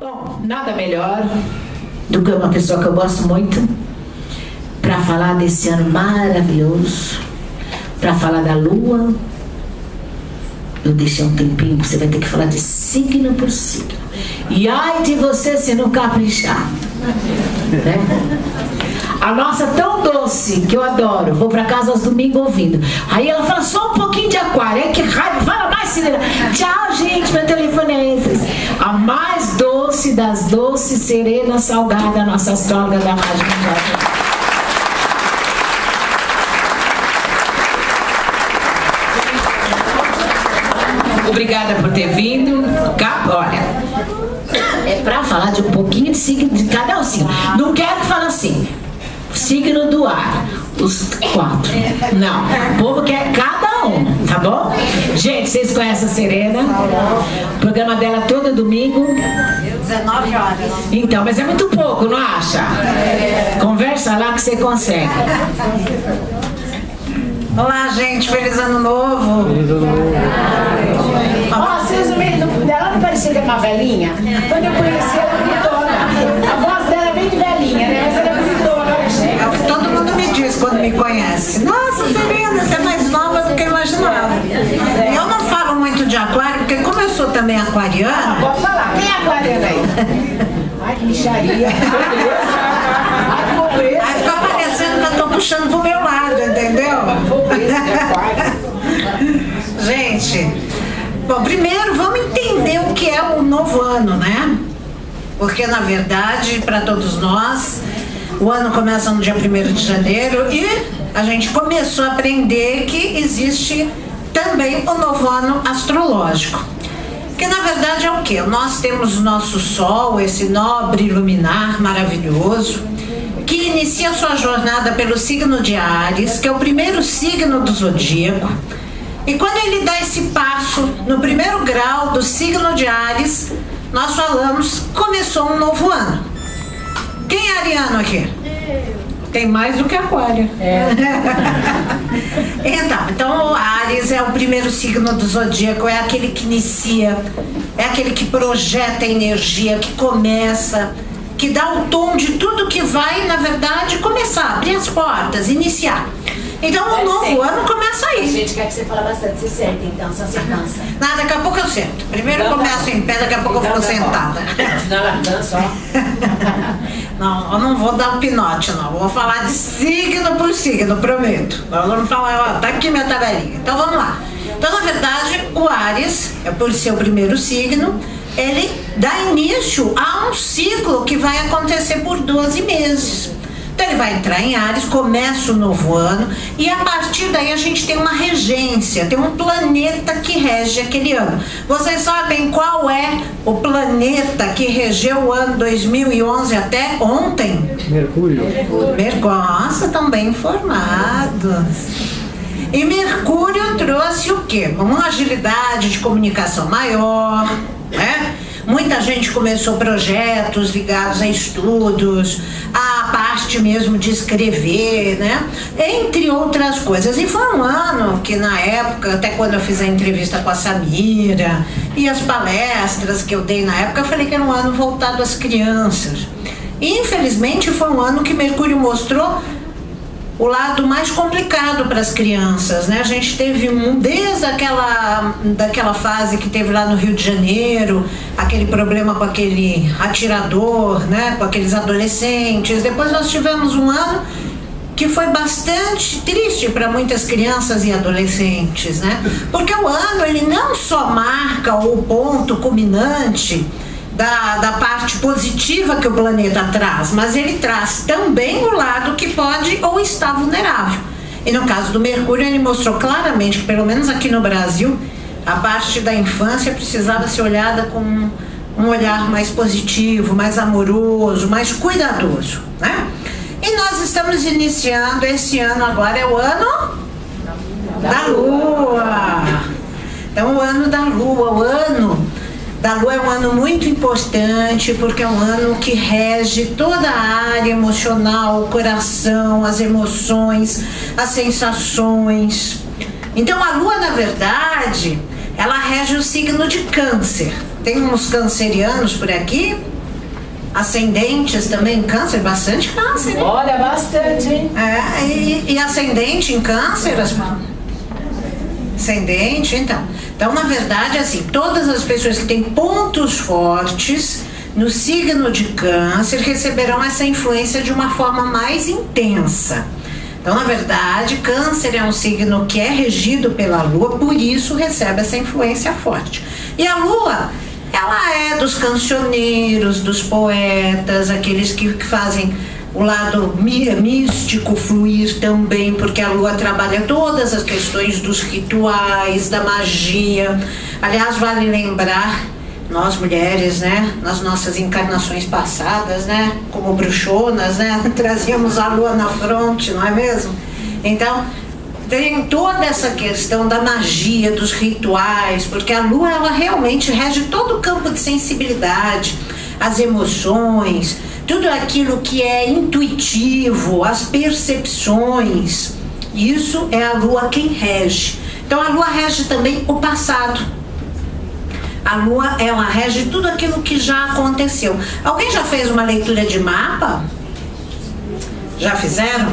Bom, nada melhor do que uma pessoa que eu gosto muito para falar desse ano maravilhoso, para falar da lua. Eu deixei um tempinho, você vai ter que falar de signo por signo. E ai de você se não caprichar, né? A nossa tão doce, que eu adoro, vou pra casa aos domingos ouvindo. Aí ela fala só um pouquinho de aquário. Ai que raiva, fala mais, Serena. Tchau, gente, meu telefone é esse. A mais doce das doces, Serena Salgada, nossa astróloga da Rádio Mundial. Obrigada por ter vindo. Olha, é pra falar de um pouquinho de signo de cada um signo. Não quero que fale assim, signo do ar, os 4. Não, o povo quer cada um, tá bom? Gente, vocês conhecem a Serena? O programa dela todo domingo. 19 horas. Então, mas é muito pouco, não acha? Conversa lá que você consegue. Olá, gente, feliz ano novo. Feliz ano novo. Ó, vocês ela não parecia que era uma velhinha? Quando eu conheci ela, bonitona. A voz dela é bem de velhinha, né? Mas ela é bonitona. Todo mundo me diz quando me conhece: nossa, Serena, você é mais nova do que eu imaginava. E eu não falo muito de aquário, porque como eu sou também aquariana. Pode falar, quem é aquariana aí? Ai, que lixaria. Ai, que pobreza. Aí fica parecendo que eu tô puxando pro meu lado, entendeu? Gente, bom, primeiro vamos entender o que é o novo ano, né? Porque na verdade, para todos nós, o ano começa no dia 1º de janeiro e a gente começou a aprender que existe também o novo ano astrológico. Que na verdade é o quê? Nós temos o nosso Sol, esse nobre luminar maravilhoso, que inicia sua jornada pelo signo de Áries, que é o primeiro signo do zodíaco. E quando ele dá esse passo no primeiro grau do signo de Áries, nós falamos, começou um novo ano. Quem é ariano aqui? Tem mais do que aquário. Então Áries é o primeiro signo do zodíaco, é aquele que inicia, é aquele que projeta energia, que começa, que dá o tom de tudo que vai, na verdade, começar, abrir as portas, iniciar. Então o novo ano começa aí. A gente quer que você fale bastante, se sente então, só se cansa. Não, daqui a pouco eu sento. Primeiro eu começo em pé, daqui a pouco eu fico sentada. Afinal ela dança, ó. Não, eu não vou dar um pinote, não. Eu vou falar de signo por signo, prometo. Eu não falar, ó, tá aqui minha tabelinha. Então vamos lá. Então, na verdade, o Áries, por ser o primeiro signo, ele dá início a um ciclo que vai acontecer por 12 meses. Então ele vai entrar em Áries, começa o novo ano e a partir daí a gente tem uma regência, tem um planeta que rege aquele ano. Vocês sabem qual é o planeta que regeu o ano 2011 até ontem? Mercúrio. Nossa, estão bem informados. E Mercúrio trouxe o quê? Uma agilidade de comunicação maior, né? Muita gente começou projetos ligados a estudos, a parte mesmo de escrever, né? Entre outras coisas. E foi um ano que na época, até quando eu fiz a entrevista com a Samira e as palestras que eu dei na época, eu falei que era um ano voltado às crianças. E infelizmente foi um ano que Mercúrio mostrou o lado mais complicado para as crianças, né? A gente teve desde daquela fase que teve lá no Rio de Janeiro, aquele problema com aquele atirador, né? Com aqueles adolescentes. Depois nós tivemos um ano que foi bastante triste para muitas crianças e adolescentes, né? Porque o ano, ele não só marca o ponto culminante da parte positiva que o planeta traz, mas ele traz também o lado que pode ou está vulnerável. E no caso do Mercúrio, ele mostrou claramente que, pelo menos aqui no Brasil, a parte da infância precisava ser olhada com um olhar mais positivo, mais amoroso, mais cuidadoso, né? E nós estamos iniciando esse ano agora, é o ano da Lua. Então, o ano da Lua, o ano da Lua é um ano muito importante, porque é um ano que rege toda a área emocional, o coração, as emoções, as sensações. Então a Lua, na verdade, ela rege o signo de Câncer. Tem uns cancerianos por aqui, ascendentes também em câncer, bastante câncer, hein? Olha, bastante, hein? E ascendente em câncer, ascendente, então. Então, na verdade, assim, todas as pessoas que têm pontos fortes no signo de câncer receberão essa influência de uma forma mais intensa. Então, na verdade, câncer é um signo que é regido pela lua, por isso recebe essa influência forte. E a lua, ela é dos cancioneiros, dos poetas, aqueles que fazem o lado místico fluir também, porque a lua trabalha todas as questões dos rituais, da magia. Aliás, vale lembrar, nós mulheres, né, nas nossas encarnações passadas, né, como bruxonas, né, trazíamos a lua na fronte, não é mesmo? Então, tem toda essa questão da magia, dos rituais, porque a lua, ela realmente rege todo o campo de sensibilidade, as emoções, tudo aquilo que é intuitivo, as percepções. Isso é a lua quem rege. Então, a lua rege também o passado. A lua, ela rege tudo aquilo que já aconteceu. Alguém já fez uma leitura de mapa? Já fizeram?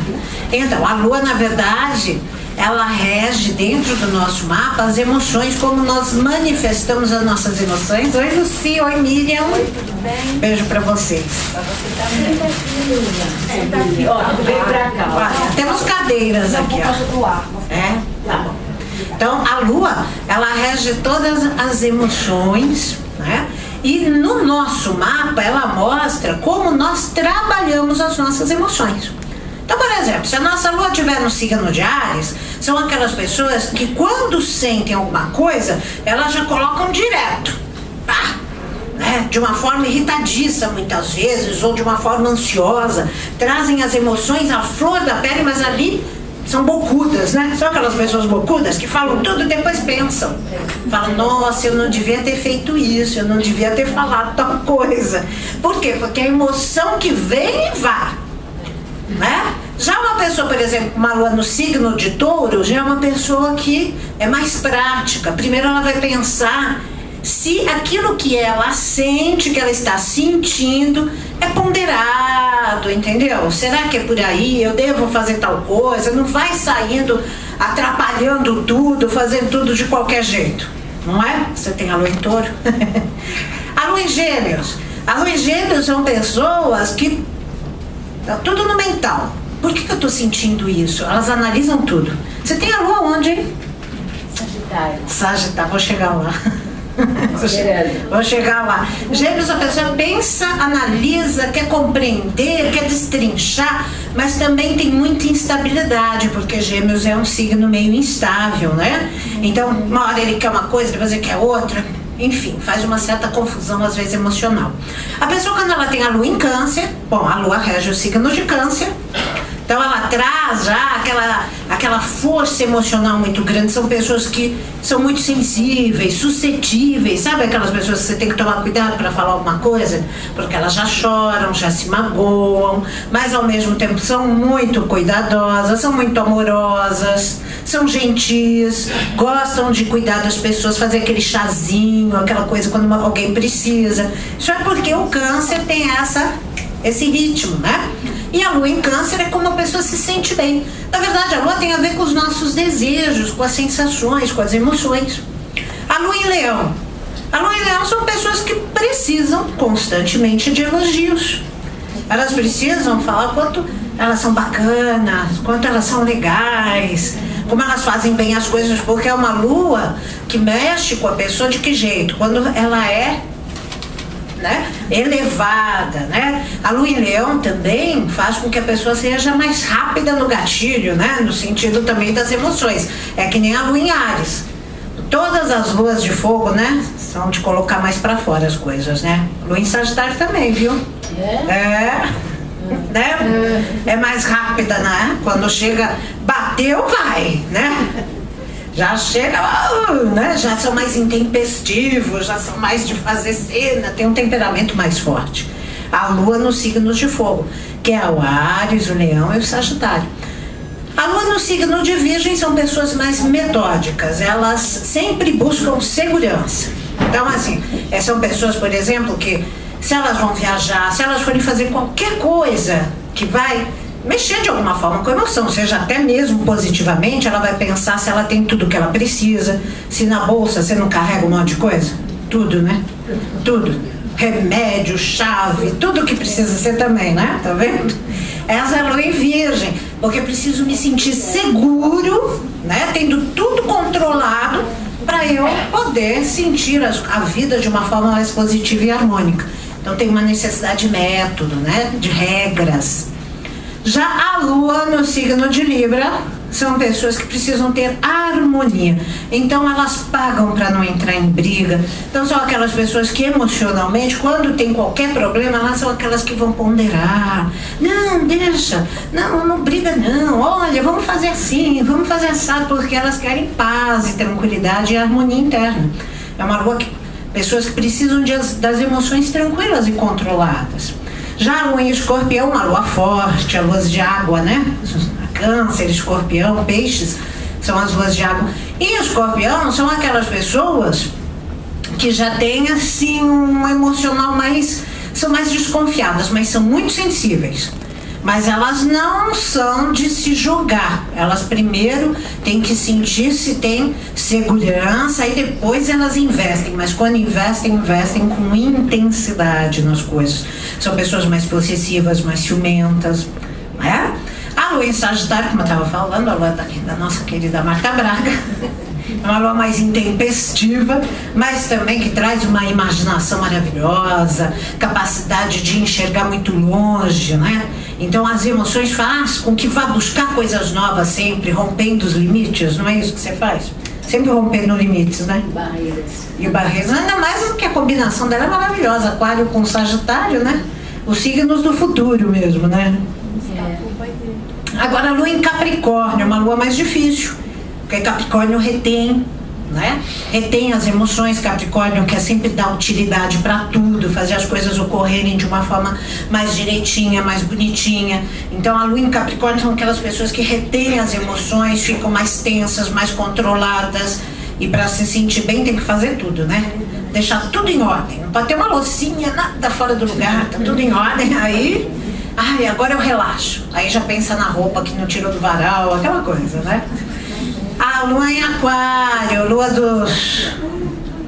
Então, a lua, na verdade, ela rege dentro do nosso mapa as emoções, como nós manifestamos as nossas emoções. Oi, Luci, oi, Miriam. Beijo pra vocês. Pra você também. Senta aqui, ó, vem pra cá. Olha, temos cadeiras aqui, ó. É? Tá bom. Então, a lua, ela rege todas as emoções, né? E no nosso mapa, ela mostra como nós trabalhamos as nossas emoções. Então, por exemplo, se a nossa lua estiver no signo de Áries, são aquelas pessoas que quando sentem alguma coisa, elas já colocam direto. Né? De uma forma irritadiça muitas vezes, ou de uma forma ansiosa, trazem as emoções à flor da pele, mas ali são bocudas, né? São aquelas pessoas bocudas que falam tudo e depois pensam. Falam, nossa, eu não devia ter feito isso, eu não devia ter falado tal coisa. Por quê? Porque a emoção que vem e vai, né? Já uma pessoa, por exemplo, uma lua no signo de Touro, já é uma pessoa que é mais prática. Primeiro ela vai pensar se aquilo que ela sente, que ela está sentindo, é ponderado, entendeu? Será que é por aí? Eu devo fazer tal coisa? Não vai saindo, atrapalhando tudo, fazendo tudo de qualquer jeito, não é? Você tem a lua em Touro. A lua em Gêmeos. A lua em Gêmeos são pessoas que tá tudo no mental. Por que eu tô sentindo isso? Elas analisam tudo. Você tem a lua onde, hein? Sagitário. Sagitário, vou chegar lá. Vou chegar lá. Gêmeos, a pessoa pensa, analisa, quer compreender, quer destrinchar, mas também tem muita instabilidade, porque Gêmeos é um signo meio instável, né? Então, uma hora ele quer uma coisa, depois ele quer outra. Enfim, faz uma certa confusão, às vezes emocional. A pessoa, quando ela tem a lua em Câncer, bom, a lua rege o signo de Câncer, então ela traz já aquela força emocional muito grande. São pessoas que são muito sensíveis, suscetíveis, sabe aquelas pessoas que você tem que tomar cuidado para falar alguma coisa? Porque elas já choram, já se magoam, mas ao mesmo tempo são muito cuidadosas, são muito amorosas, são gentis, gostam de cuidar das pessoas, fazer aquele chazinho, aquela coisa quando alguém precisa. Isso é porque o Câncer tem esse ritmo, né? E a lua em Câncer é como a pessoa se sente bem. Na verdade, a lua tem a ver com os nossos desejos, com as sensações, com as emoções. A lua em Leão. A lua em Leão são pessoas que precisam constantemente de elogios. Elas precisam falar quanto elas são bacanas, quanto elas são legais, como elas fazem bem as coisas, porque é uma lua que mexe com a pessoa de que jeito? Quando ela é, né, elevada, né? A lua em Leão também faz com que a pessoa seja mais rápida no gatilho, né? No sentido também das emoções. É que nem a lua em Áries. Todas as luas de fogo, né, são de colocar mais pra fora as coisas, né? Lua em Sagitário também, viu? Né? É mais rápida, né? Quando chega, bateu, vai, né? Já chega, né? Já são mais intempestivos, já são mais de fazer cena, tem um temperamento mais forte. A lua nos signos de fogo, que é o Áries, o Leão e o Sagitário. A lua no signo de Virgem são pessoas mais metódicas, elas sempre buscam segurança. Então, assim, são pessoas, por exemplo, que se elas vão viajar, se elas forem fazer qualquer coisa que vai mexer de alguma forma com a emoção, seja até mesmo positivamente, ela vai pensar se ela tem tudo que ela precisa, se na bolsa você não carrega um monte de coisa. Tudo, né? Tudo. Remédio, chave, tudo que precisa ser também, né? Tá vendo? Essa é a lua em virgem, porque preciso me sentir seguro, né? Tendo tudo controlado para eu poder sentir a vida de uma forma mais positiva e harmônica. Então tem uma necessidade de método, né? De regras. Já a lua no signo de Libra são pessoas que precisam ter harmonia, então elas pagam para não entrar em briga. Então são aquelas pessoas que emocionalmente, quando tem qualquer problema, elas são aquelas que vão ponderar, não, deixa, não briga não, olha, vamos fazer assim, vamos fazer assado, porque elas querem paz e tranquilidade e harmonia interna. É uma lua que pessoas que precisam das emoções tranquilas e controladas. Já a lua em Escorpião, uma lua forte, a lua de água, né? Câncer, Escorpião, Peixes são as luas de água. E Escorpião são aquelas pessoas que já têm assim um emocional são mais desconfiadas, mas são muito sensíveis. Mas elas não são de se jogar. Elas primeiro têm que sentir se tem segurança e depois elas investem. Mas quando investem com intensidade nas coisas. São pessoas mais possessivas, mais ciumentas, né? A lua em Sagitário, como eu estava falando, a lua da nossa querida Marta Braga, é uma lua mais intempestiva, mas também que traz uma imaginação maravilhosa, capacidade de enxergar muito longe, né? Então as emoções fazem com que vá buscar coisas novas sempre, rompendo os limites, não é isso que você faz? Sempre rompendo limites, né? Barreiras. E barreiras, ainda mais porque a combinação dela é maravilhosa, Aquário com Sagitário, né? Os signos do futuro mesmo, né? Agora a lua em Capricórnio, uma lua mais difícil, porque Capricórnio retém, né? Retém as emoções. Capricórnio quer sempre dar utilidade para tudo, fazer as coisas ocorrerem de uma forma mais direitinha, mais bonitinha. Então a lua em Capricórnio são aquelas pessoas que retêm as emoções, ficam mais tensas, mais controladas, e para se sentir bem tem que fazer tudo, né? Deixar tudo em ordem, não pode ter uma loucinha, nada fora do lugar, tá tudo em ordem. Aí, ai, agora eu relaxo, aí já pensa na roupa que não tirou do varal, aquela coisa, né? A lua em Aquário, lua dos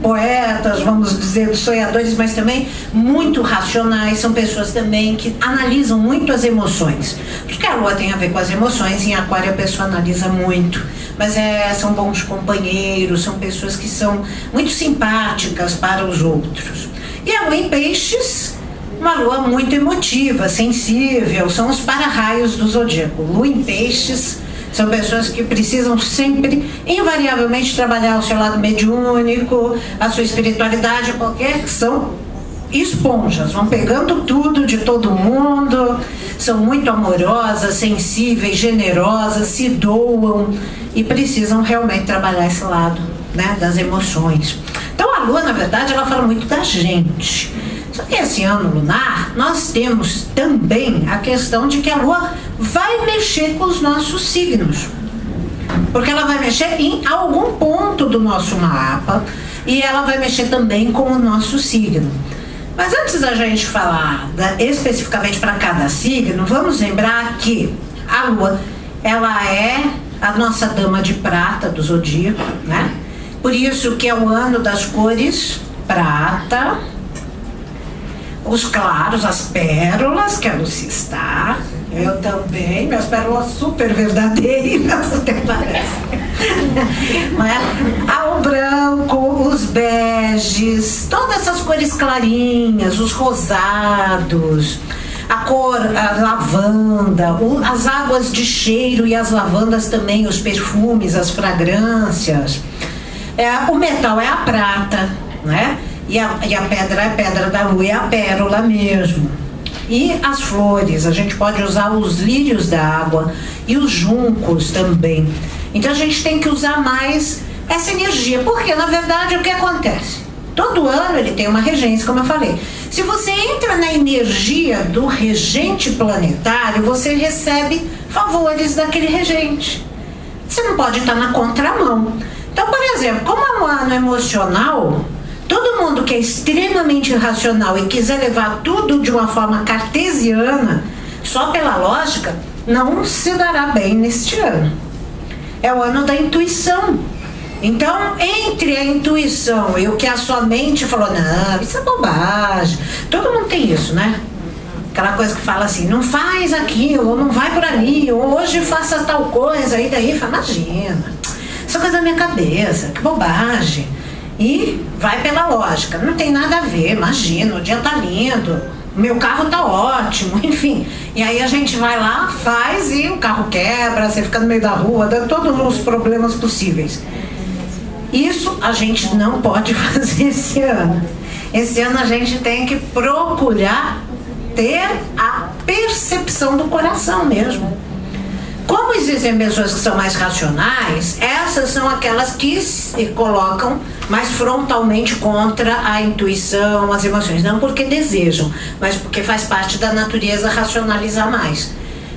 poetas, vamos dizer, dos sonhadores, mas também muito racionais, são pessoas também que analisam muito as emoções, porque a lua tem a ver com as emoções. Em Aquário a pessoa analisa muito, mas são bons companheiros, são pessoas que são muito simpáticas para os outros. E a lua em Peixes, uma lua muito emotiva, sensível, são os para-raios do zodíaco. Lua em Peixes são pessoas que precisam sempre, invariavelmente, trabalhar o seu lado mediúnico, a sua espiritualidade, porque são esponjas, vão pegando tudo de todo mundo, são muito amorosas, sensíveis, generosas, se doam e precisam realmente trabalhar esse lado, né, das emoções. Então a lua, na verdade, ela fala muito da gente. Só que esse ano lunar, nós temos também a questão de que a lua vai mexer com os nossos signos. Porque ela vai mexer em algum ponto do nosso mapa e ela vai mexer também com o nosso signo. Mas antes da gente falar especificamente para cada signo, vamos lembrar que a lua, ela é a nossa dama de prata do zodíaco, né? Por isso que é o ano das cores prata, os claros, as pérolas, que a Lucy está, eu também, minhas pérolas super verdadeiras, até parece. O branco, os beges, todas essas cores clarinhas, os rosados, a lavanda, as águas de cheiro e as lavandas também, os perfumes, as fragrâncias. O metal é a prata, né? E a pedra é a pedra da lua, é a pérola mesmo. E as flores, a gente pode usar os lírios da água e os juncos também. Então a gente tem que usar mais essa energia, porque na verdade o que acontece? Todo ano ele tem uma regência, como eu falei. Se você entra na energia do regente planetário, você recebe favores daquele regente. Você não pode estar na contramão. Então, por exemplo, como é um ano emocional, Todo mundo que é extremamente irracional e quiser levar tudo de uma forma cartesiana, só pela lógica, não se dará bem neste ano. É o ano da intuição. Então, entre a intuição e o que a sua mente falou, não, isso é bobagem. Todo mundo tem isso, né? Aquela coisa que fala assim, não faz aquilo, ou não vai por ali, ou hoje faça tal coisa, e daí fala, imagina, isso é coisa da minha cabeça, que bobagem. E vai pela lógica, não tem nada a ver, imagina, o dia tá lindo, meu carro tá ótimo, enfim. E aí a gente vai lá, faz e o carro quebra, você fica no meio da rua, dá todos os problemas possíveis. Isso a gente não pode fazer esse ano. Esse ano a gente tem que procurar ter a percepção do coração mesmo. Como existem pessoas que são mais racionais, essas são aquelas que se colocam mais frontalmente contra a intuição, as emoções. Não porque desejam, mas porque faz parte da natureza racionalizar mais.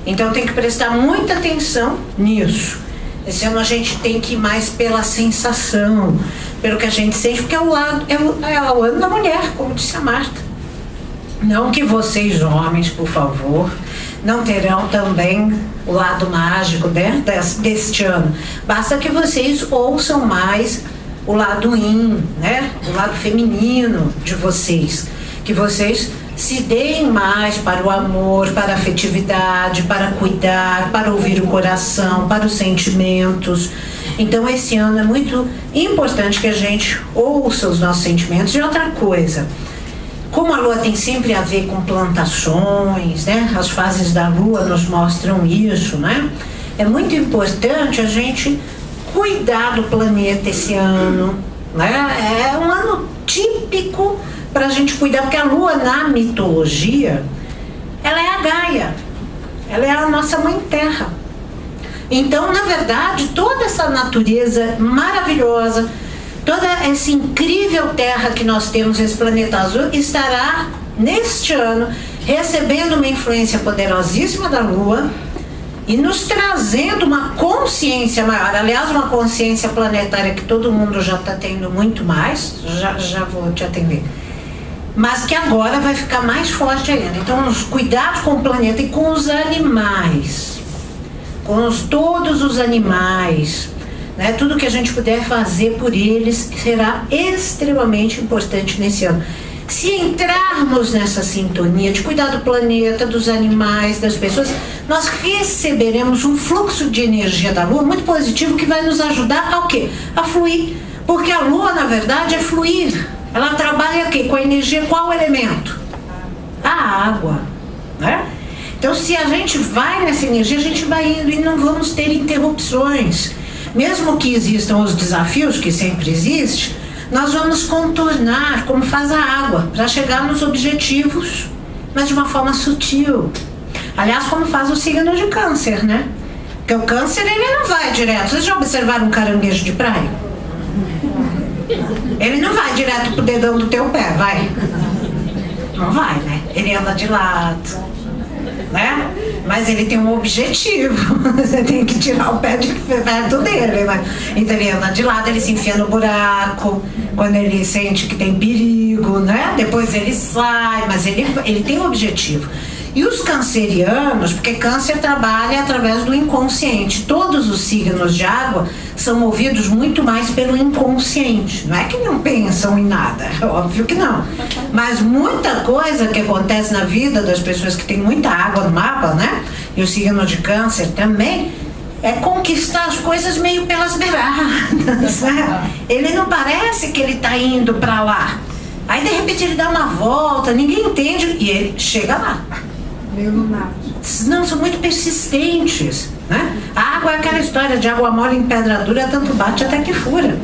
Então tem que prestar muita atenção nisso. Esse ano a gente tem que ir mais pela sensação, pelo que a gente sente, porque é o ano da mulher, como disse a Marta. Não que vocês, homens, por favor, não terão também o lado mágico deste ano. Basta que vocês ouçam mais o lado yin, né? O lado feminino de vocês. Que vocês se deem mais para o amor, para a afetividade, para cuidar, para ouvir o coração, para os sentimentos. Então esse ano é muito importante que a gente ouça os nossos sentimentos. E outra coisa, como a lua tem sempre a ver com plantações, né? As fases da lua nos mostram isso, né? É muito importante a gente cuidar do planeta esse ano, né? É um ano típico para a gente cuidar, porque a lua na mitologia, ela é a Gaia, ela é a nossa mãe terra. Então, na verdade, toda essa natureza maravilhosa, toda essa incrível terra que nós temos, esse planeta azul, estará neste ano recebendo uma influência poderosíssima da lua e nos trazendo uma consciência maior. Aliás, uma consciência planetária que todo mundo já está tendo muito mais, já vou te atender, mas que agora vai ficar mais forte ainda. Então, os cuidados com o planeta e com os animais, todos os animais, né? Tudo que a gente puder fazer por eles será extremamente importante nesse ano. Se entrarmos nessa sintonia de cuidar do planeta, dos animais, das pessoas, nós receberemos um fluxo de energia da lua muito positivo que vai nos ajudar a quê? A fluir. Porque a lua, na verdade, é fluir. Ela trabalha aqui com a energia, qual elemento? A água, né? Então, se a gente vai nessa energia, a gente vai indo e não vamos ter interrupções. Mesmo que existam os desafios, que sempre existe, nós vamos contornar, como faz a água, para chegar nos objetivos, mas de uma forma sutil. Aliás, como faz o signo de Câncer, né? Porque o Câncer, ele não vai direto. Vocês já observaram um caranguejo de praia? Ele não vai direto pro dedão do teu pé, vai? Não vai, né? Ele anda de lado, né? Mas ele tem um objetivo. Você tem que tirar o pé de perto dele, né? Então ele anda de lado, ele se enfia no buraco quando ele sente que tem perigo, né? Depois ele sai, mas ele tem um objetivo. E os cancerianos, porque Câncer trabalha através do inconsciente. Todos os signos de água são movidos muito mais pelo inconsciente. Não é que não pensam em nada, é óbvio que não. Mas muita coisa que acontece na vida das pessoas que têm muita água no mapa, né? E o signo de Câncer também, é conquistar as coisas meio pelas beiradas, né? Ele não parece que ele está indo para lá. Aí de repente ele dá uma volta, ninguém entende e ele chega lá. Não, são muito persistentes, né? A água é aquela história de água mole em pedra dura, tanto bate até que fura.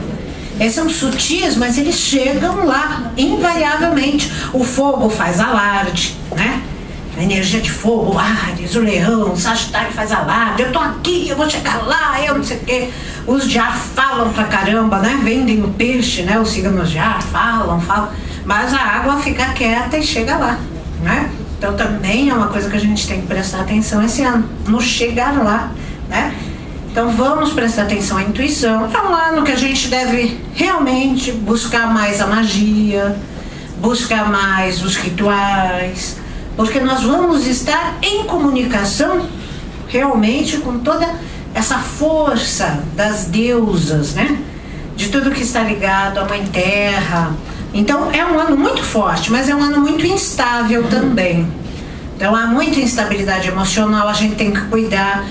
Eles são sutis, mas eles chegam lá, invariavelmente. O fogo faz alarde, né? A energia de fogo, o Áries, o Leão, o Sagitário faz alarde. Eu tô aqui, eu vou chegar lá, eu não sei o quê. Os de ar falam pra caramba, né? Vendem o peixe, né? Os signos de ar falam. Mas a água fica quieta e chega lá, né? Então também é uma coisa que a gente tem que prestar atenção esse ano, no chegar lá, né? Então vamos prestar atenção à intuição. É um ano que a gente deve realmente buscar mais a magia, buscar mais os rituais, porque nós vamos estar em comunicação realmente com toda essa força das deusas, né? De tudo que está ligado à Mãe Terra. Então é um ano muito forte, mas é um ano muito instável também. Então há muita instabilidade emocional, a gente tem que cuidar,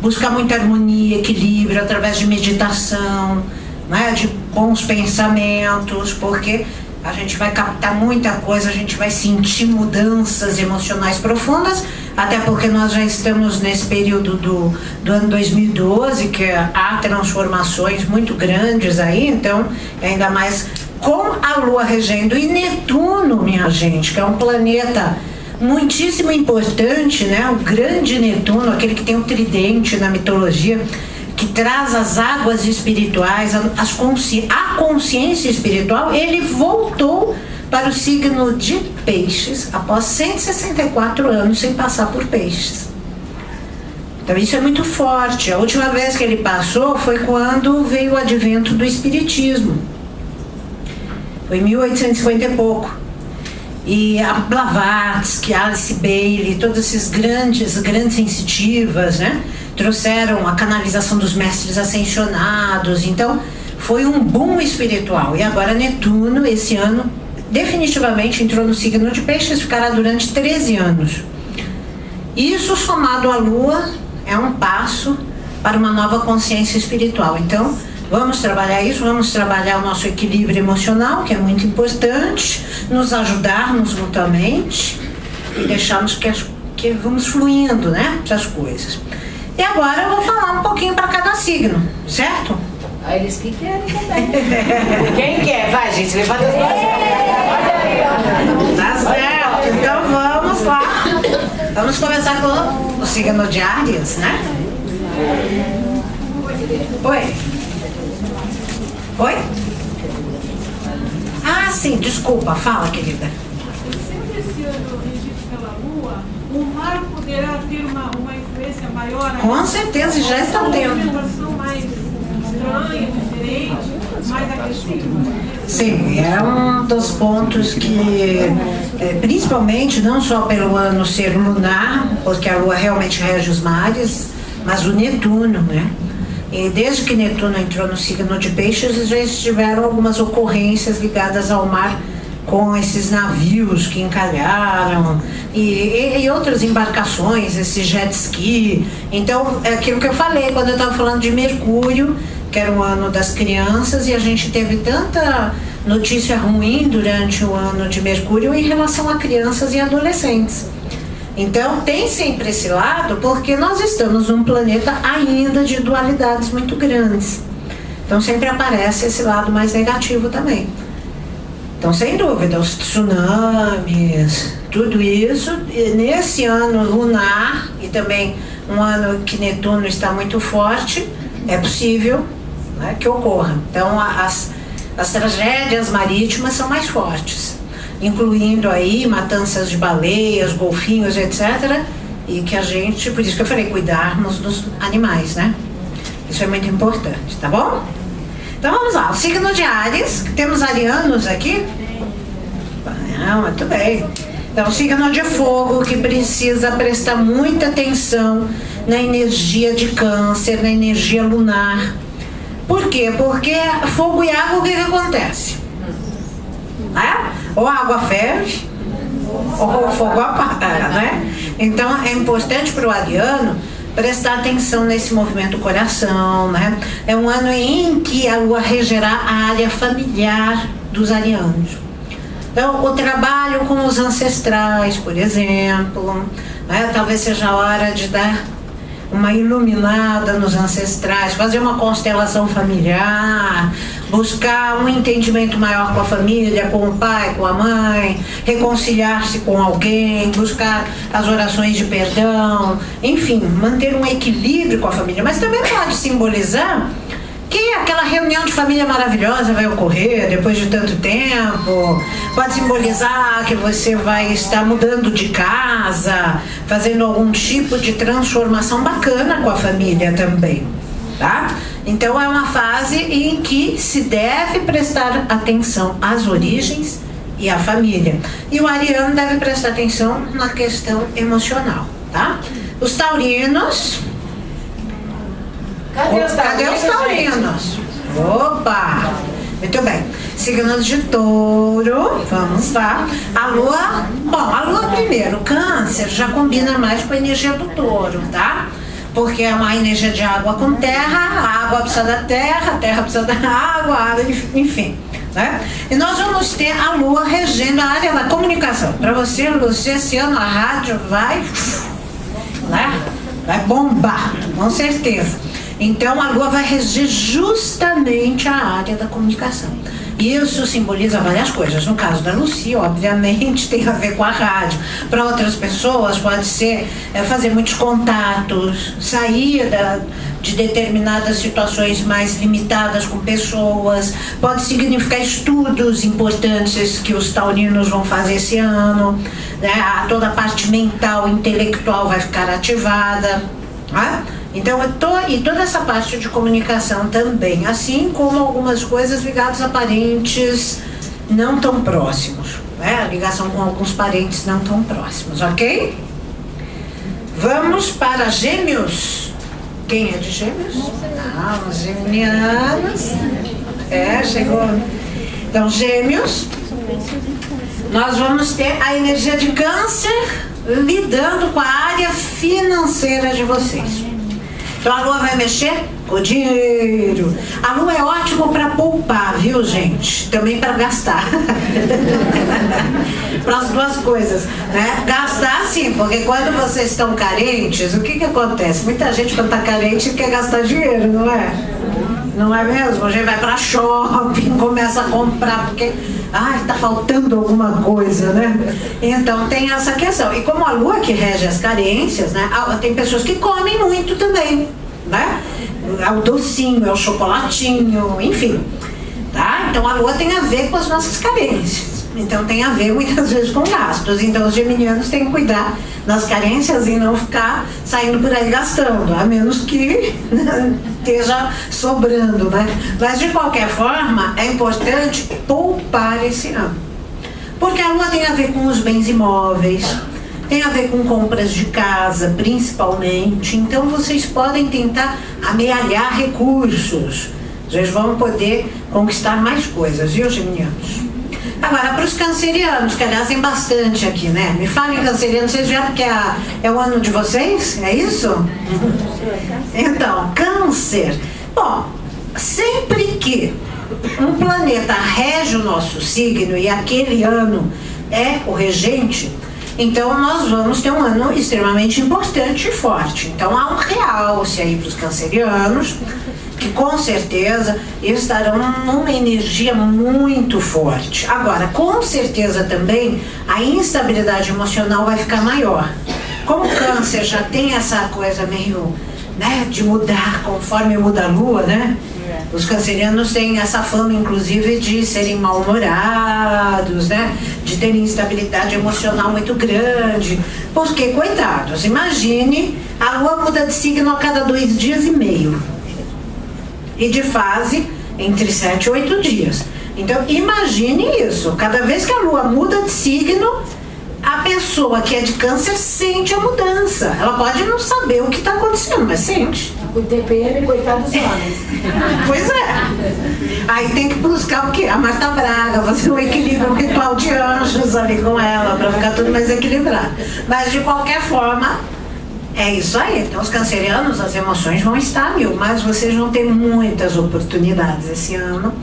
buscar muita harmonia, equilíbrio através de meditação, né? De bons pensamentos, porque a gente vai captar muita coisa, a gente vai sentir mudanças emocionais profundas, até porque nós já estamos nesse período do ano 2012, que há transformações muito grandes aí, então ainda mais com a Lua regendo e Netuno, minha gente, que é um planeta muitíssimo importante, né? O grande Netuno, aquele que tem o tridente na mitologia, que traz as águas espirituais, a consciência espiritual. Ele voltou para o signo de Peixes após 164 anos sem passar por Peixes. Então isso é muito forte. A última vez que ele passou foi quando veio o advento do Espiritismo. Foi em 1850 e pouco. E a Blavatsky, Alice Bailey, todas essas grandes sensitivas, né, trouxeram a canalização dos mestres ascensionados. Então foi um boom espiritual. E agora Netuno, esse ano, definitivamente entrou no signo de Peixes, ficará durante 13 anos. Isso, somado à Lua, é um passo para uma nova consciência espiritual. Então vamos trabalhar isso, vamos trabalhar o nosso equilíbrio emocional, que é muito importante, nos ajudarmos mutuamente e deixarmos que vamos fluindo, né, essas coisas. E agora eu vou falar um pouquinho para cada signo, certo? Eles que querem também. Quem quer? Vai, gente, levanta as mãos. Tá certo, então vamos lá. Vamos começar com o signo de Áries, né? Oi? Oi? Ah, sim, desculpa, fala, querida. Sendo esse ano regido pela Lua, o mar poderá ter uma influência maior? Com certeza, já está tendo. Uma situação mais estranha, diferente, mais agressiva? Sim, é um dos pontos que, principalmente, não só pelo ano ser lunar, porque a Lua realmente rege os mares, mas o Netuno, né? E desde que Netuno entrou no signo de Peixes, já estiveram algumas ocorrências ligadas ao mar, com esses navios que encalharam e outras embarcações, esse jet ski. Então, é aquilo que eu falei quando eu estava falando de Mercúrio, que era o ano das crianças, e a gente teve tanta notícia ruim durante o ano de Mercúrio em relação a crianças e adolescentes. Então tem sempre esse lado, porque nós estamos num planeta ainda de dualidades muito grandes. Então sempre aparece esse lado mais negativo também. Então, sem dúvida, os tsunamis, tudo isso, nesse ano lunar, e também um ano que Netuno está muito forte, é possível, né, que ocorra. Então as tragédias marítimas são mais fortes, incluindo aí matanças de baleias, golfinhos, etc. E que a gente, por isso que eu falei, cuidarmos dos animais, né? Isso é muito importante, tá bom? Então vamos lá, o signo de Áries, temos arianos aqui? Não, muito bem. Então, o signo de fogo, que precisa prestar muita atenção na energia de Câncer, na energia lunar. Por quê? Porque fogo e água, o que acontece? Ou a água ferve, ou o fogo apaga, né? Então é importante para o ariano prestar atenção nesse movimento do coração, né? É um ano em que a Lua regerá a área familiar dos arianos. Então, o trabalho com os ancestrais, por exemplo, né? Talvez seja a hora de dar uma iluminada nos ancestrais, fazer uma constelação familiar, buscar um entendimento maior com a família, com o pai, com a mãe, reconciliar-se com alguém, buscar as orações de perdão, enfim, manter um equilíbrio com a família. Mas também pode simbolizar que aquela reunião de família maravilhosa vai ocorrer depois de tanto tempo. Pode simbolizar que você vai estar mudando de casa, fazendo algum tipo de transformação bacana com a família também. tá? Então é uma fase em que se deve prestar atenção às origens e à família. E o ariano deve prestar atenção na questão emocional, tá? Os taurinos... Cadê os taurinos? Opa! Muito bem. Signos de touro, vamos lá. A lua, bom, a lua primeiro, câncer, já combina mais com a energia do touro, tá? Porque é uma energia de água com terra, a água precisa da terra, a terra precisa da água, a água, enfim. Né? E nós vamos ter a lua regendo a área da comunicação. Para você, Lúcia, esse ano a rádio vai, né? Vai bombar, com certeza. Então a lua vai reger justamente a área da comunicação. Isso simboliza várias coisas. No caso da Lucia, obviamente, tem a ver com a rádio. Para outras pessoas pode ser fazer muitos contatos, sair de determinadas situações mais limitadas com pessoas. Pode significar estudos importantes que os taurinos vão fazer esse ano, né? Toda a parte mental, intelectual vai ficar ativada, né? Então, e toda essa parte de comunicação também, assim como algumas coisas ligadas a parentes não tão próximos, né? A ligação com alguns parentes não tão próximos, ok? Vamos para Gêmeos. Quem é de Gêmeos? Ah, os geminianos. Chegou. Então, Gêmeos, nós vamos ter a energia de Câncer lidando com a área financeira de vocês. Então a lua vai mexer com o dinheiro. A lua é ótimo para poupar, viu, gente? Também para gastar. Para as duas coisas, né? Gastar sim, porque quando vocês estão carentes, o que acontece? Muita gente quando está carente quer gastar dinheiro, não é? Não é mesmo? A gente vai para shopping, começa a comprar porque está faltando alguma coisa, né? Então tem essa questão. E como a lua que rege as carências, né? Tem pessoas que comem muito também, né? É o docinho, é o chocolatinho, enfim, tá? Então a lua tem a ver com as nossas carências. Então tem a ver muitas vezes com gastos. Então os geminianos têm que cuidar das carências e não ficar saindo por aí gastando, a menos que esteja sobrando, né? Mas de qualquer forma é importante poupar esse ano, porque a lua tem a ver com os bens imóveis, tem a ver com compras de casa principalmente. Então vocês podem tentar amealhar recursos, vocês vão poder conquistar mais coisas, viu, geminianos? Agora, para os cancerianos, que aliás tem bastante aqui, né? Me falem, cancerianos, vocês viram que é o ano de vocês? É isso? Então, Câncer. Bom, sempre que um planeta rege o nosso signo e aquele ano é o regente, então nós vamos ter um ano extremamente importante e forte. Então há um realce aí para os cancerianos, que com certeza estarão numa energia muito forte. Agora, com certeza também a instabilidade emocional vai ficar maior. Como o Câncer já tem essa coisa meio, né, de mudar conforme muda a lua, né? Os cancerianos têm essa fama, inclusive, de serem mal-humorados, né? De terem instabilidade emocional muito grande. Porque, coitados, imagine, a lua muda de signo a cada 2 dias e meio. E de fase entre 7 e 8 dias. Então imagine isso, cada vez que a lua muda de signo, a pessoa que é de Câncer sente a mudança. Ela pode não saber o que está acontecendo, mas sente. O TPM, coitado dos homens. Pois é. Aí tem que buscar o quê? A Marta Braga, fazer um equilíbrio, um ritual de anjos ali com ela, para ficar tudo mais equilibrado. Mas de qualquer forma, é isso aí. Então os cancerianos, as emoções vão estar mil, mas vocês vão ter muitas oportunidades esse ano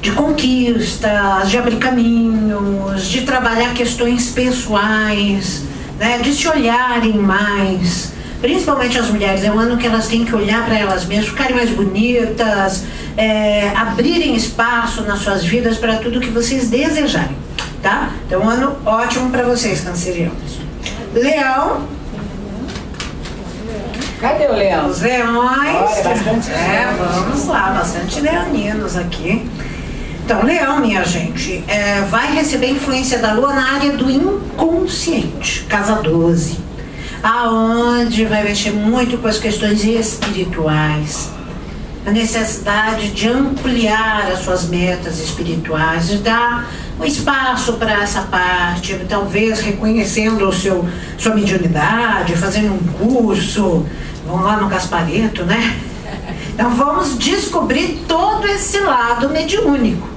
de conquistas, de abrir caminhos, de trabalhar questões pessoais, né, de se olharem mais. Principalmente as mulheres, é um ano que elas têm que olhar para elas mesmas, ficarem mais bonitas, abrirem espaço nas suas vidas para tudo que vocês desejarem, tá? Então um ano ótimo para vocês, cancerianos. Leão. Cadê o leão? Os leões. Olha, bastante vamos lá, bastante leoninos aqui. Então, leão, minha gente, vai receber influência da lua na área do inconsciente, casa 12. aonde vai mexer muito com as questões espirituais. A necessidade de ampliar as suas metas espirituais, de dar um espaço para essa parte, talvez reconhecendo sua mediunidade, fazendo um curso, vamos lá no Gaspareto, né? Então vamos descobrir todo esse lado mediúnico.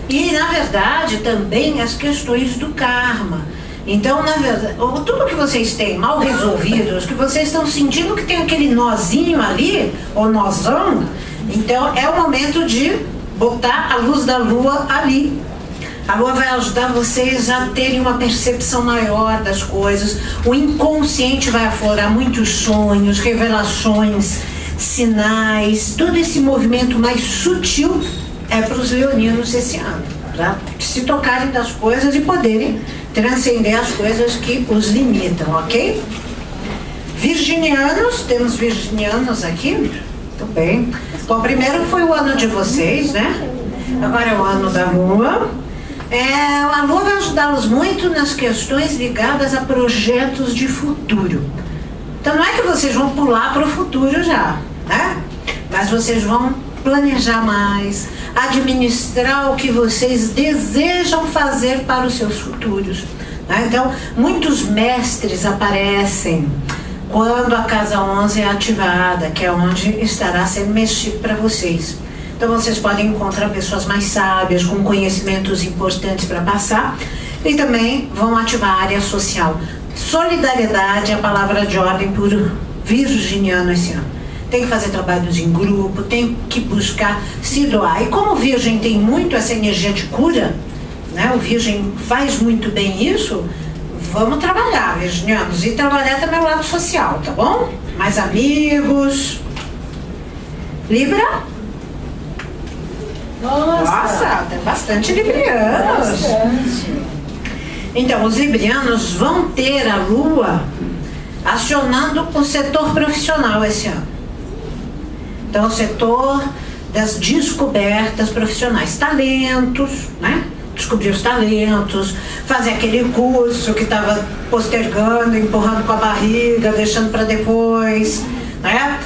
E, na verdade, também as questões do karma. Então, na verdade, tudo que vocês têm mal resolvidos, que vocês estão sentindo que tem aquele nozinho ali, ou nozão, então é o momento de botar a luz da lua ali. A lua vai ajudar vocês a terem uma percepção maior das coisas. O inconsciente vai aflorar muitos sonhos, revelações, sinais. Todo esse movimento mais sutil é para os leoninos esse ano, para se tocarem das coisas e poderem transcender as coisas que os limitam, ok? Virginianos, temos virginianos aqui? Muito bem. Bom, primeiro foi o ano de vocês, né? Agora é o ano da lua. A lua vai ajudá-los muito nas questões ligadas a projetos de futuro. Então não é que vocês vão pular para o futuro já, né? Mas vocês vão planejar mais, administrar o que vocês desejam fazer para os seus futuros, né? Então, muitos mestres aparecem quando a casa 11 é ativada, que é onde estará sendo mexido para vocês. Então, vocês podem encontrar pessoas mais sábias, com conhecimentos importantes para passar, e também vão ativar a área social. Solidariedade é a palavra de ordem por virginiano esse ano. Tem que fazer trabalhos em grupo, tem que buscar se doar. E como o Virgem tem muito essa energia de cura, né? O Virgem faz muito bem isso. Vamos trabalhar, virginianos, e trabalhar também o lado social, tá bom? Mais amigos. Libra? Nossa, tem bastante librianos. Bastante. Então, os librianos vão ter a lua acionando o setor profissional esse ano. Então, o setor das descobertas profissionais, talentos, né? Descobrir os talentos, fazer aquele curso que estava postergando, empurrando com a barriga, deixando para depois, né?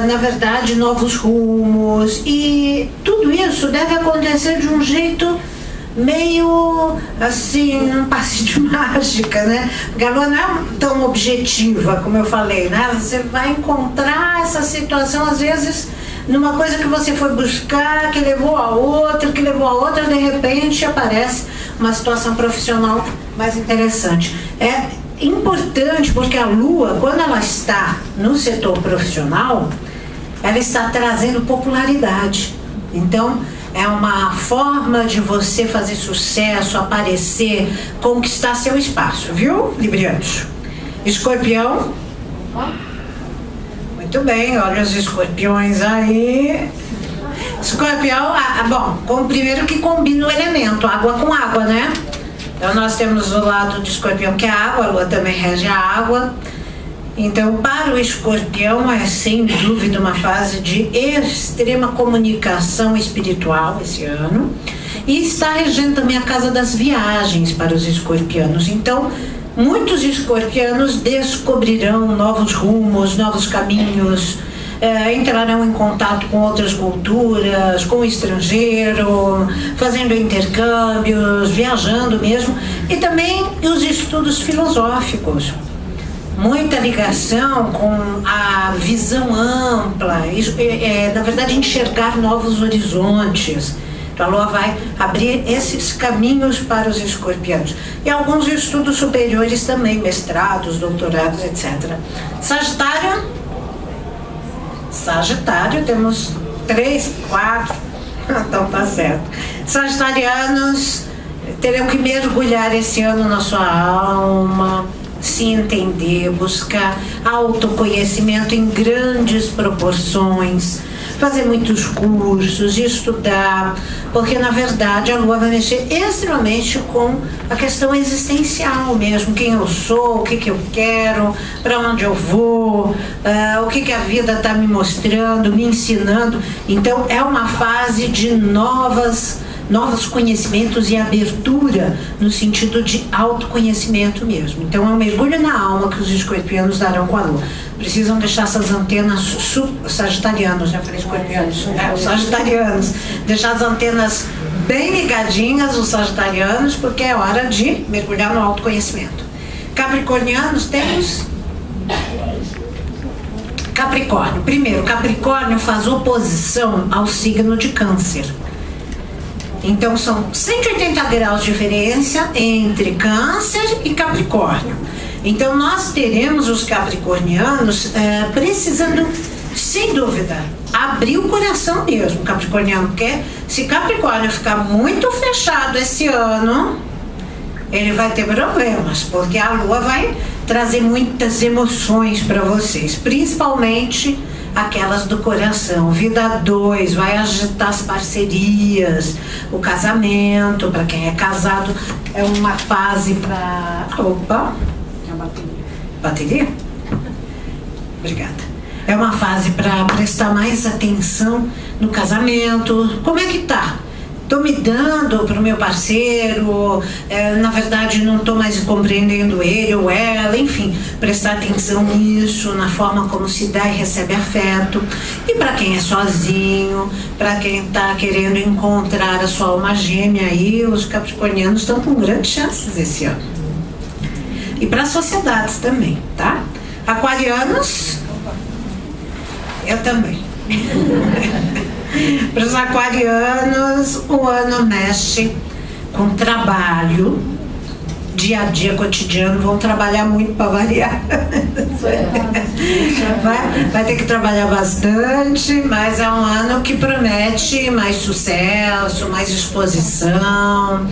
Na verdade, novos rumos, e tudo isso deve acontecer de um jeito meio assim, um passe de mágica, né? Porque a lua não é tão objetiva, como eu falei, né? Você vai encontrar essa situação, às vezes, numa coisa que você foi buscar, que levou a outra, de repente aparece uma situação profissional mais interessante. É importante porque a lua, quando ela está no setor profissional, ela está trazendo popularidade. Então, é uma forma de você fazer sucesso, aparecer, conquistar seu espaço, viu, librianos? Escorpião. Muito bem, olha os escorpiões aí. Escorpião, bom, primeiro que combina o elemento, água com água, né? Então nós temos o lado de escorpião que é a água, a lua também rege a água. Então, para o escorpião é sem dúvida uma fase de extrema comunicação espiritual esse ano. E está regendo também a casa das viagens para os escorpianos. Então, muitos escorpianos descobrirão novos rumos, novos caminhos, entrarão em contato com outras culturas, com o estrangeiro, fazendo intercâmbios, viajando mesmo, e também os estudos filosóficos. Muita ligação com a visão ampla, na verdade enxergar novos horizontes. Então a lua vai abrir esses caminhos para os escorpianos. E alguns estudos superiores também, mestrados, doutorados, etc. Sagitário, temos 3, 4, então tá certo. Sagitarianos terão que mergulhar esse ano na sua alma, se entender, buscar autoconhecimento em grandes proporções, fazer muitos cursos, estudar, porque na verdade a lua vai mexer extremamente com a questão existencial mesmo, quem eu sou, o que eu quero, para onde eu vou, o que a vida está me mostrando, me ensinando. Então é uma fase de novas novos conhecimentos e abertura no sentido de autoconhecimento mesmo. Então é um mergulho na alma que os escorpianos darão com a lua. Precisam deixar essas antenas sagitarianos, já falei escorpianos, os sagitarianos, deixar as antenas bem ligadinhas, os sagitarianos, porque é hora de mergulhar no autoconhecimento. Capricornianos temos Capricórnio. Primeiro, Capricórnio faz oposição ao signo de Câncer. Então são 180 graus de diferença entre Câncer e Capricórnio. Então nós teremos os capricornianos precisando, sem dúvida, abrir o coração mesmo. Capricorniano, porque se Capricórnio ficar muito fechado esse ano, ele vai ter problemas, porque a lua vai trazer muitas emoções para vocês, principalmente aquelas do coração. Vida 2 vai agitar as parcerias, o casamento. Para quem é casado, é uma fase para... Opa! Bateria? Obrigada. É uma fase para prestar mais atenção no casamento. Como é que tá? Estou me dando para o meu parceiro, na verdade não estou mais compreendendo ele ou ela, enfim, prestar atenção nisso, na forma como se dá e recebe afeto. E para quem é sozinho, para quem está querendo encontrar a sua alma gêmea aí, os capricornianos estão com grandes chances esse ano. E para as sociedades também, tá? Aquarianos, eu também. Para os aquarianos, o ano mexe com trabalho, dia a dia, cotidiano, vão trabalhar muito para variar. Vai ter que trabalhar bastante, mas é um ano que promete mais sucesso, mais exposição,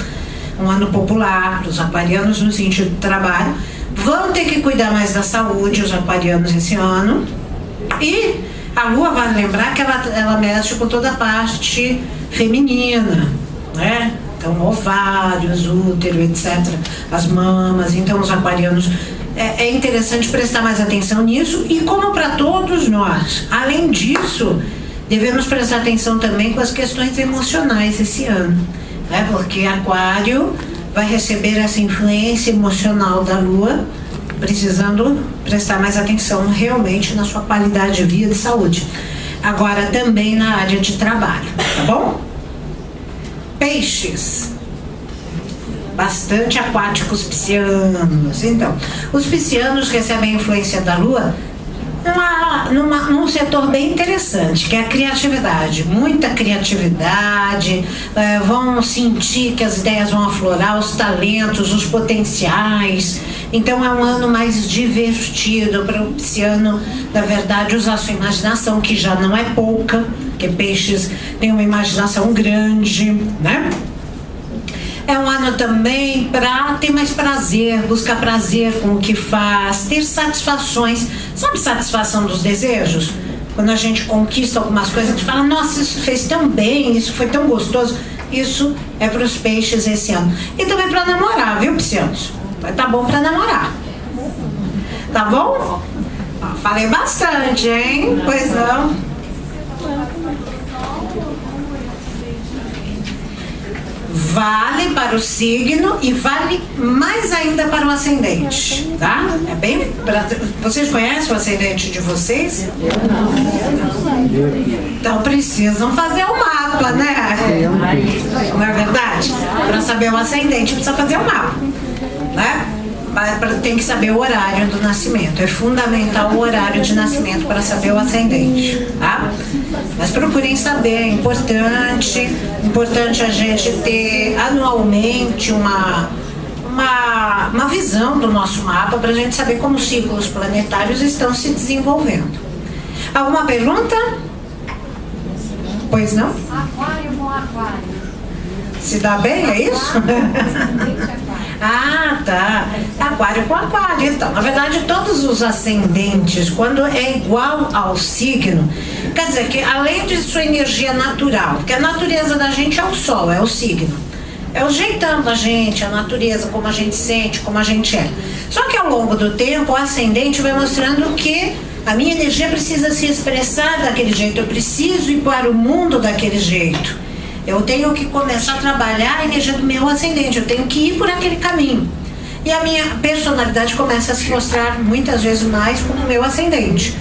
um ano popular para os aquarianos no sentido de trabalho. Vão ter que cuidar mais da saúde, os aquarianos, esse ano. E a lua, vai lembrar que ela mexe com toda a parte feminina, né? Então, ovários, útero, etc. As mamas. Então, os aquarianos, é interessante prestar mais atenção nisso. E como para todos nós, além disso, devemos prestar atenção também com as questões emocionais esse ano, né? Porque Aquário vai receber essa influência emocional da lua, precisando prestar mais atenção realmente na sua qualidade de vida e saúde. Agora também na área de trabalho, tá bom? Peixes. Bastante aquáticos piscianos. Então, os piscianos recebem a influência da lua num setor bem interessante, que é a criatividade. Muita criatividade, vão sentir que as ideias vão aflorar, os talentos, os potenciais. Então é um ano mais divertido para o pisciano, na verdade, usar sua imaginação, que já não é pouca, porque peixes têm uma imaginação grande, né? É um ano também para ter mais prazer, buscar prazer com o que faz, ter satisfações. Sabe satisfação dos desejos? Quando a gente conquista algumas coisas, a gente fala, nossa, isso fez tão bem, isso foi tão gostoso. Isso é para os peixes esse ano. E também para namorar, viu, piscianos? Vai tá bom para namorar. Tá bom? Ó, falei bastante, hein? Pois não. Vale para o signo e vale mais ainda para o ascendente, tá? É bem... Vocês conhecem o ascendente de vocês? Então precisam fazer o mapa, né? Não é verdade? Para saber o ascendente precisa fazer o mapa, né? Tem que saber o horário do nascimento. É fundamental o horário de nascimento para saber o ascendente, tá? Mas procurem saber, é importante a gente ter anualmente uma visão do nosso mapa para a gente saber como os ciclos planetários estão se desenvolvendo. Alguma pergunta? Pois não? Aquário com aquário. Se dá bem, é isso? Ah, tá. Aquário com aquário. Então, na verdade, todos os ascendentes, quando é igual ao signo, quer dizer que além de sua energia natural, porque a natureza da gente é o sol, é o signo. É o jeitão da gente, a natureza, como a gente sente, como a gente é. Só que ao longo do tempo, o ascendente vai mostrando que a minha energia precisa se expressar daquele jeito, eu preciso ir para o mundo daquele jeito. Eu tenho que começar a trabalhar a energia do meu ascendente, eu tenho que ir por aquele caminho. E a minha personalidade começa a se mostrar muitas vezes mais como o meu ascendente.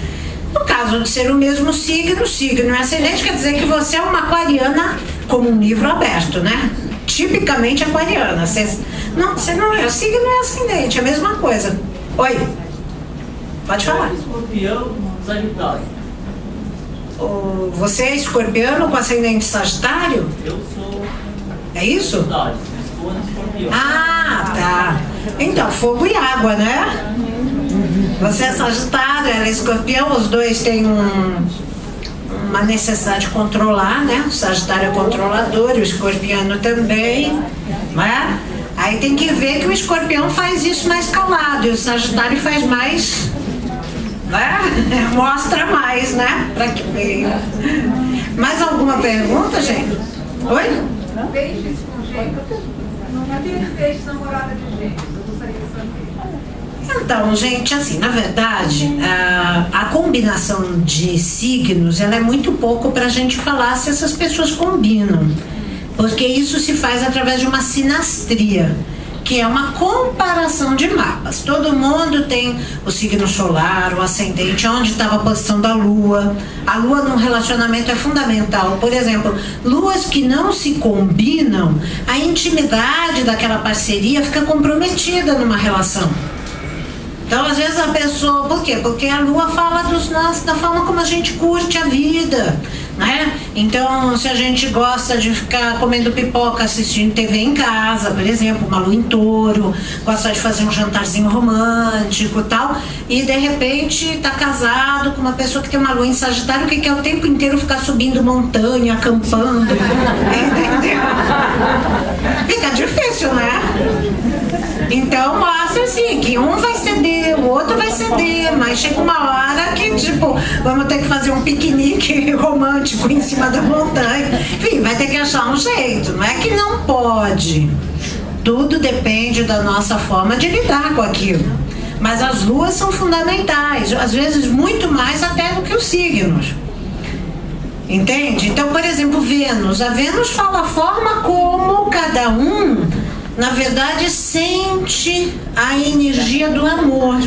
No caso de ser o mesmo signo e ascendente, quer dizer que você é uma aquariana como um livro aberto, né? Tipicamente aquariana. Você não é, o signo é ascendente, é a mesma coisa. Oi? Pode falar. Escorpião, Sagitário. Você é escorpiano com ascendente Sagitário? Eu sou. É isso? Sagitário, estou no escorpião. Ah, tá. Então, fogo e água, né? Você é Sagitário, ela é escorpião, os dois têm uma necessidade de controlar, né? O Sagitário é controlador e o escorpiano também, né? Aí tem que ver que o escorpião faz isso mais calado e o Sagitário faz mais, né? Mostra mais, né? Pra que meio. Mais alguma pergunta, gente? Oi? Peixes com gêmeos. Não tem peixe namorada de gêmeos. Eu gostaria de saber. Então, gente, assim, na verdade, a combinação de signos, ela é muito pouco para a gente falar se essas pessoas combinam, porque isso se faz através de uma sinastria, que é uma comparação de mapas. Todo mundo tem o signo solar, o ascendente, onde estava a posição da lua. A lua num relacionamento é fundamental. Por exemplo, luas que não se combinam, a intimidade daquela parceria fica comprometida numa relação. Então, às vezes a pessoa... Por quê? Porque a lua fala da forma como a gente curte a vida, né? Então, se a gente gosta de ficar comendo pipoca, assistindo TV em casa, por exemplo, uma lua em touro, gosta de fazer um jantarzinho romântico e tal, e de repente tá casado com uma pessoa que tem uma lua em Sagitário, que quer o tempo inteiro ficar subindo montanha, acampando, entendeu? Fica difícil, né? Então mostra assim, que um vai ceder, o outro vai ceder, mas chega uma hora que, tipo, vamos ter que fazer um piquenique romântico em cima da montanha. Enfim, vai ter que achar um jeito, não é que não pode. Tudo depende da nossa forma de lidar com aquilo. Mas as luas são fundamentais, às vezes muito mais até do que os signos. Entende? Então, por exemplo, Vênus. A Vênus fala a forma como cada um, na verdade, sente a energia do amor.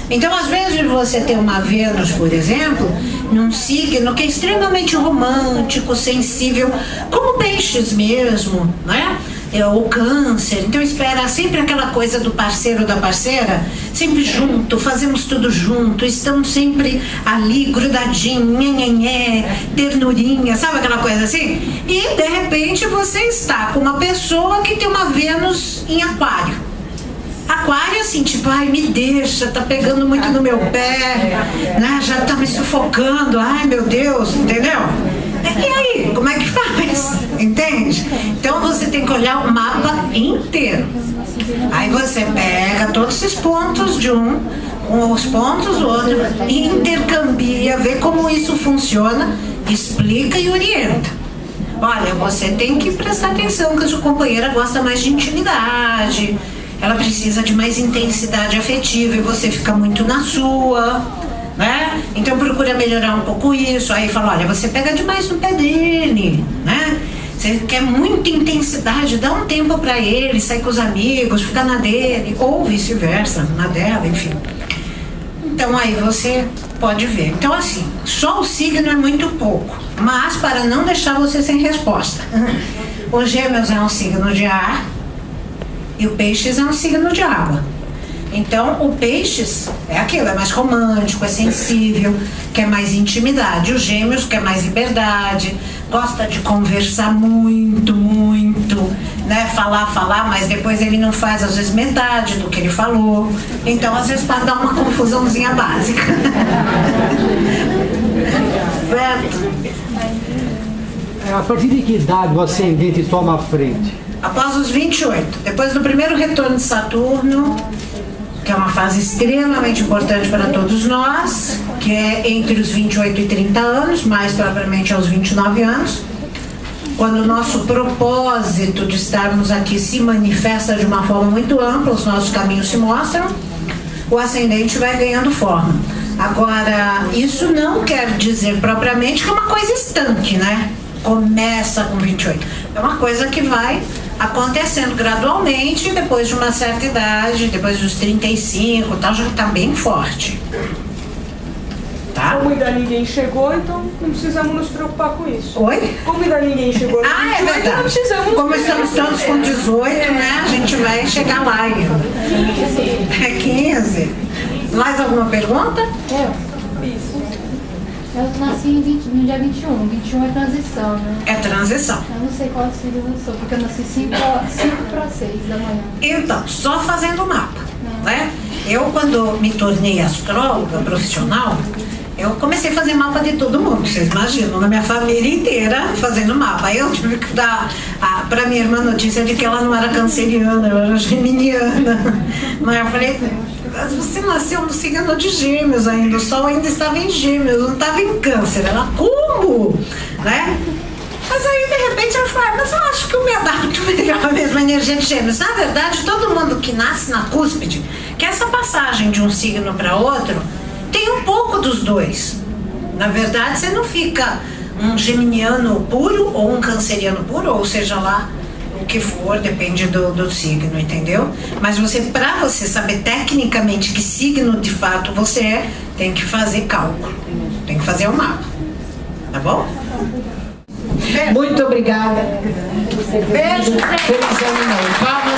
Então, às vezes, você tem uma Vênus, por exemplo, num signo que é extremamente romântico, sensível, como peixes mesmo, né? O Câncer. Então, espera sempre aquela coisa do parceiro ou da parceira, sempre junto, fazemos tudo junto, estamos sempre ali, grudadinho, nhenhenhé, ternurinha, sabe aquela coisa assim? E, de repente, você está com uma pessoa que tem uma Vênus em Aquário. Aquário, assim, tipo, ai, me deixa, tá pegando muito no meu pé, né? Já tá me sufocando, ai, meu Deus, entendeu? E aí, como é que faz? Entende? Então você tem que olhar o mapa inteiro. Aí você pega todos esses pontos de um, com os pontos do outro, intercambia, vê como isso funciona, explica e orienta. Olha, você tem que prestar atenção que a sua companheira gosta mais de intimidade, ela precisa de mais intensidade afetiva e você fica muito na sua, né? Então procura melhorar um pouco isso. Aí fala, olha, você pega demais no pé dele, né? Você quer muita intensidade, dá um tempo pra ele, sai com os amigos, fica na dele, ou vice-versa, na dela, enfim. Então aí você pode ver. Então assim, só o signo é muito pouco, mas para não deixar você sem resposta, o Gêmeos é um signo de ar e o Peixes é um signo de água. Então o Peixes é aquilo, é mais romântico, é sensível, quer mais intimidade. O Gêmeos quer mais liberdade, gosta de conversar muito, né? Falar, mas depois ele não faz às vezes metade do que ele falou. Então às vezes pode dar uma confusãozinha básica. Certo? A partir de que idade o ascendente toma a frente? Após os 28, depois do primeiro retorno de Saturno, que é uma fase extremamente importante para todos nós, que é entre os 28 e 30 anos, mais propriamente aos 29 anos, quando o nosso propósito de estarmos aqui se manifesta de uma forma muito ampla, os nossos caminhos se mostram, o ascendente vai ganhando forma. Agora, isso não quer dizer propriamente que é uma coisa estanque, né? começa com 28. É uma coisa que vai acontecendo gradualmente, depois de uma certa idade, depois dos 35, tal, já está bem forte. Tá? Como ainda ninguém chegou, então não precisamos nos preocupar com isso. Oi? Como ainda ninguém chegou, Ah, é não verdade. precisamos. Como estamos todos com 18, né? A gente vai chegar lá ainda. É 15. Mais alguma pergunta? Eu nasci no dia 21. 21 é transição, né? É transição. Eu não sei qual signo eu sou, porque eu nasci 5 para 6 da manhã. Então, só fazendo o mapa, né? Eu, quando me tornei astróloga profissional, eu comecei a fazer mapa de todo mundo, vocês imaginam, na minha família inteira fazendo mapa. Aí eu tive que dar para minha irmã notícia de que ela não era canceriana, ela era geminiana. Mas eu falei, você nasceu no signo de Gêmeos ainda, o Sol ainda estava em Gêmeos, não estava em Câncer. Ela, como? Né? Mas aí, de repente, eu falei, mas eu acho que eu me adapto melhor à mesma energia de Gêmeos. Na verdade, todo mundo que nasce na cúspide, que essa passagem de um signo para outro, tem um pouco dos dois. Na verdade, você não fica um geminiano puro ou um canceriano puro, ou seja lá o que for, depende do signo, entendeu? Mas para você saber tecnicamente que signo de fato você é, tem que fazer cálculo, tem que fazer o mapa, tá bom? Muito obrigada. Beijo. Feliz ano novo. Palmas.